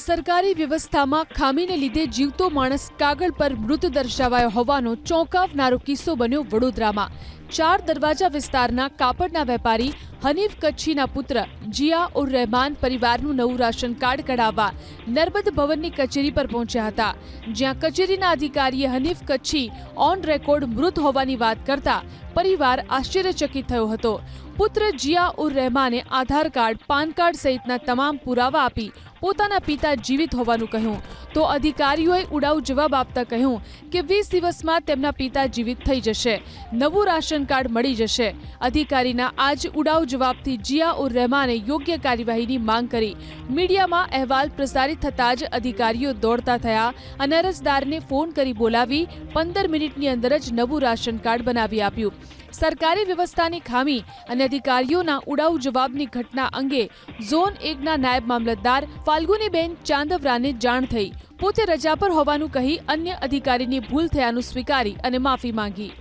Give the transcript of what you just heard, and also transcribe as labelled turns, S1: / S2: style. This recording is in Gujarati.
S1: સરકારી વ્યવસ્થામાં ખામીને લીધે જીવતો માણસ કાગળ પર મૃત દર્શાવાયો હોવાનો ચોંકાવનારો કિસ્સો બન્યો વડોદરામાં। 4 દરવાજા વિસ્તારના કાપડના વેપારી હનીફ કચ્છીના પુત્ર જિયા ઉર રહેમાન પરિવારનું નવું રાશન કાર્ડ કઢાવવા નર્મદ ભવનની કચેરી પર પહોંચ્યા હતા, જ્યાં કચેરીના અધિકારીએ હનીફ કચ્છી ઓન રેકોર્ડ મૃત હોવાની વાત કરતા પરિવાર આશ્ચર્યચકિત થયો હતો। પુત્ર જિયા ઉર રહેમાને આધાર કાર્ડ, પાન કાર્ડ સહિતના તમામ પુરાવા આપી પોતાના પિતા જીવિત હોવાનું કહ્યું, તો અધિકારીઓએ ઉડાઉ જવાબ આપતા કહ્યું કે 20 દિવસમાં તેમના પિતા જીવિત થઈ જશે, નવું રાશન કાર્ડ મળી જશે। અધિકારીના આ જ ઉડાઉ જવાબથી જિયા ઉર રહેમાને યોગ્ય કાર્યવાહીની માંગ કરી। મીડિયામાં અહેવાલ પ્રસારિત થતાં જ અધિકારીઓ દોડતા થયા અને અરજદારને ફોન કરી બોલાવી 15 મિનિટની અંદર જ નવું રાશન કાર્ડ બનાવી આપ્યું। સરકારી વ્યવસ્થાની ખામી અને અધિકારીઓના ઉડાઉ જવાબની ઘટના અંગે ઝોન 1ના નાયબ મામલતદાર ફાલ્ગુનીબેન ચાંદવરાને જાણ થઈ। પોતે રજા પર હોવાનું કહી અન્ય અધિકારીની ભૂલ થયાનું સ્વીકારી અને માફી માંગી।